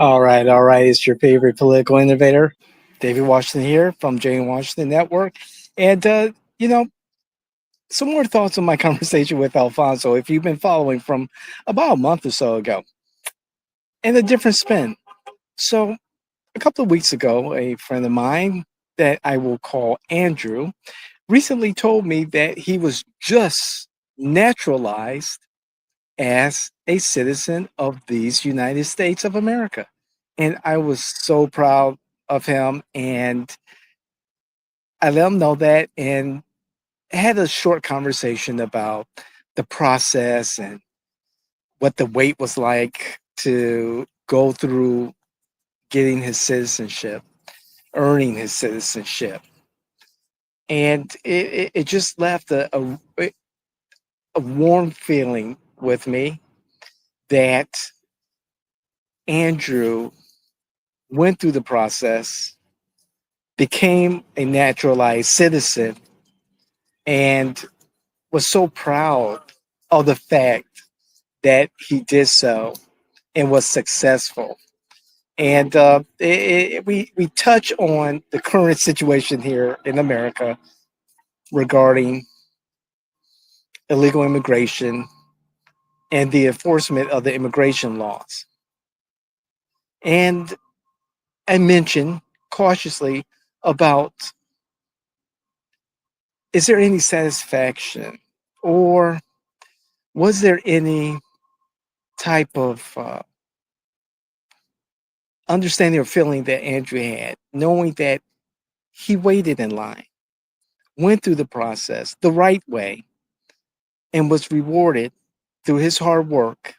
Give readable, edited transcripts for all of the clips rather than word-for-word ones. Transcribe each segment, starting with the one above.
All right. It's your favorite political innovator, David Washington here from Jane Washington Network. And, you know, some more thoughts on my conversation with Alfonso, if you've been following from about a month or so ago, and a different spin. So, a couple of weeks ago, a friend of mine that I will call Andrew recently told me that he was just naturalized as a citizen of these United States of America. And I was so proud of him. And I let him know that and had a short conversation about the process and what the wait was like to go through getting his citizenship, earning his citizenship. And it just left a warm feeling with me that Andrew went through the process, became a naturalized citizen, and was so proud of the fact that he did so and was successful. And we touch on the current situation here in America regarding illegal immigration and the enforcement of the immigration laws. And I mentioned cautiously about, is there any satisfaction or was there any type of understanding or feeling that Andrew had, knowing that he waited in line, went through the process the right way, and was rewarded through his hard work,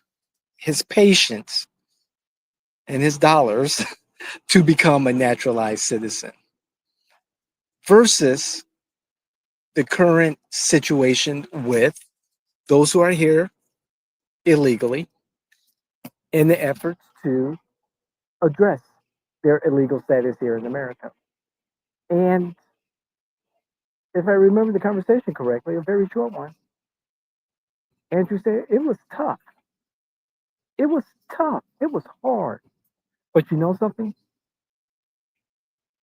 his patience, and his dollars to become a naturalized citizen versus the current situation with those who are here illegally in the efforts to address their illegal status here in America. And if I remember the conversation correctly, a very short one, Andrew said it was tough. It was tough. It was hard. But you know something?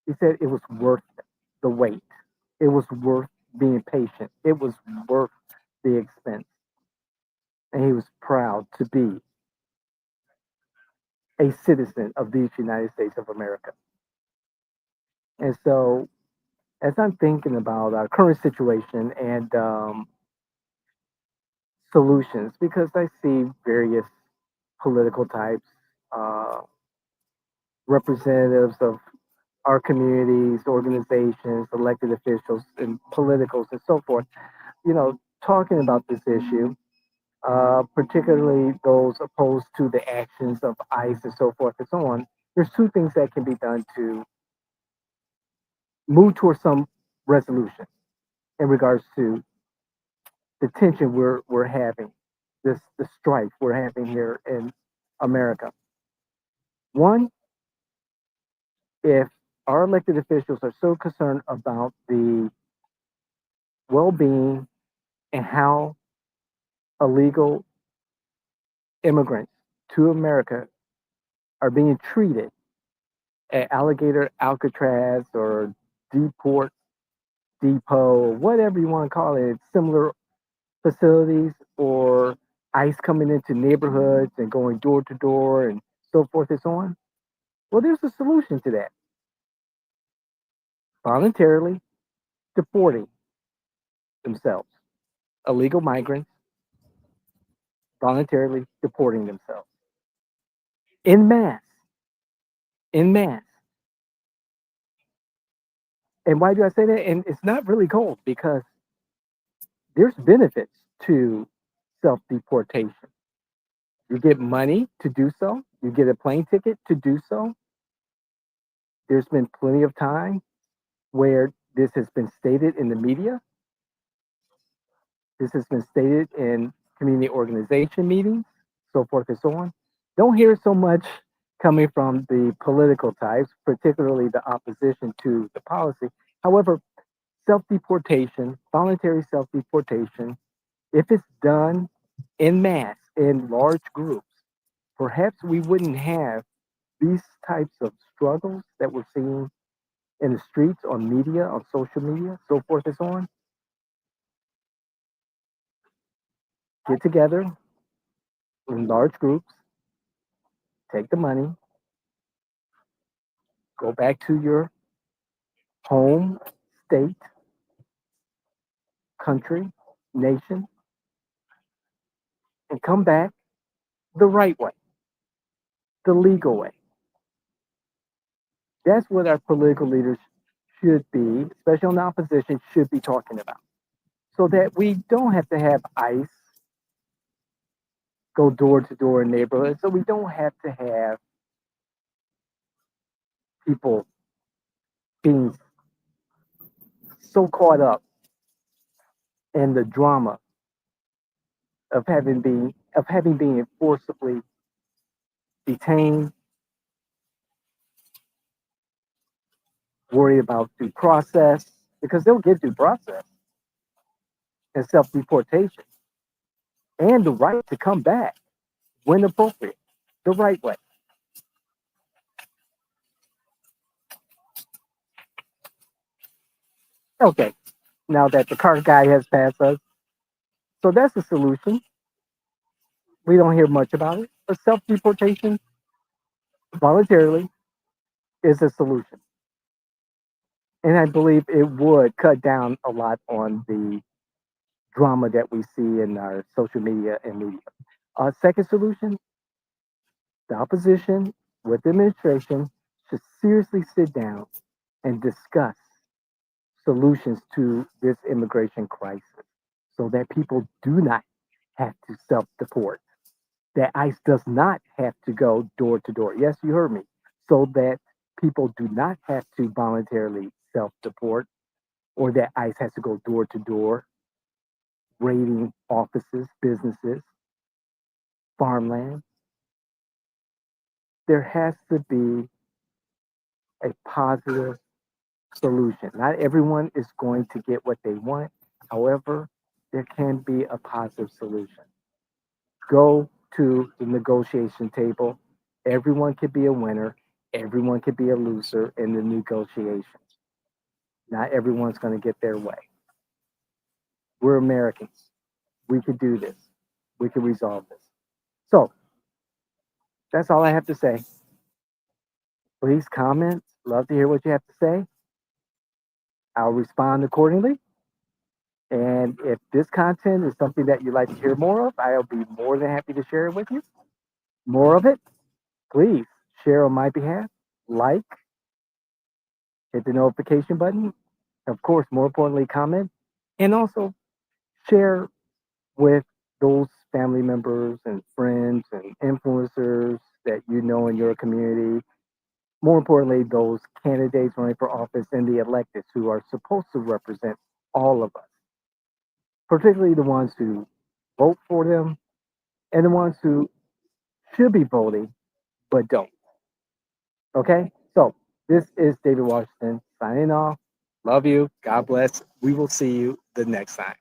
He said it was worth the wait. It was worth being patient. It was worth the expense. And he was proud to be a citizen of these United States of America. And so, as I'm thinking about our current situation and solutions, because I see various political types, uh, representatives of our communities, organizations, elected officials, and politicals, and so forth, talking about this issue, particularly those opposed to the actions of ICE and so forth and so on. There's two things that can be done to move towards some resolution in regards to the tension we're having, the strife we're having here in America. One, if our elected officials are so concerned about the well-being and how illegal immigrants to America are being treated at Alligator Alcatraz or Deport Depot, whatever you want to call it, similar facilities, or ICE coming into neighborhoods and going door to door and so forth and so on. Well, there's a solution to that. Voluntarily deporting themselves. Illegal migrants voluntarily deporting themselves. In mass. In mass. And why do I say that? And it's not really cold because there's benefits to self deportation. You get money to do so, you get a plane ticket to do so. There's been plenty of time where this has been stated in the media. This has been stated in community organization meetings, so forth and so on. Don't hear so much coming from the political types, particularly the opposition to the policy. However, self deportation, voluntary self deportation, if it's done in mass, in large groups, perhaps we wouldn't have these types of struggles that we're seeing in the streets, on media, on social media, so forth and so on, get together in large groups, take the money, go back to your home, state, country, nation, and come back the right way, the legal way. That's what our political leaders should be, especially on the opposition, should be talking about. So that we don't have to have ICE go door to door in neighborhoods. So we don't have to have people being so caught up in the drama of having been forcibly detained, worry about due process, because they'll get due process and self deportation and the right to come back when appropriate, the right way. Okay, now that the car guy has passed us, so that's the solution. We don't hear much about it, but self deportation voluntarily is a solution. And I believe it would cut down a lot on the drama that we see in our social media and media. Second solution, the opposition with the administration should seriously sit down and discuss solutions to this immigration crisis so that people do not have to self deport, that ICE does not have to go door to door. Yes, you heard me. So that people do not have to voluntarily self deport, or that ICE has to go door to door, raiding offices, businesses, farmland. There has to be a positive solution. Not everyone is going to get what they want. However, there can be a positive solution. Go to the negotiation table. Everyone could be a winner. Everyone could be a loser in the negotiations. Not everyone's going to get their way. We're Americans. We could do this. We could resolve this. So that's all I have to say. Please comment. Love to hear what you have to say. I'll respond accordingly. And if this content is something that you'd like to hear more of, I'll be more than happy to share it with you. More of it, please share on my behalf, like, hit the notification button, of course, more importantly, comment, and also share with those family members and friends and influencers that you know in your community. More importantly, those candidates running for office and the electeds who are supposed to represent all of us, particularly the ones who vote for them and the ones who should be voting but don't. Okay? So this is David Washington signing off. Love you. God bless. We will see you the next time.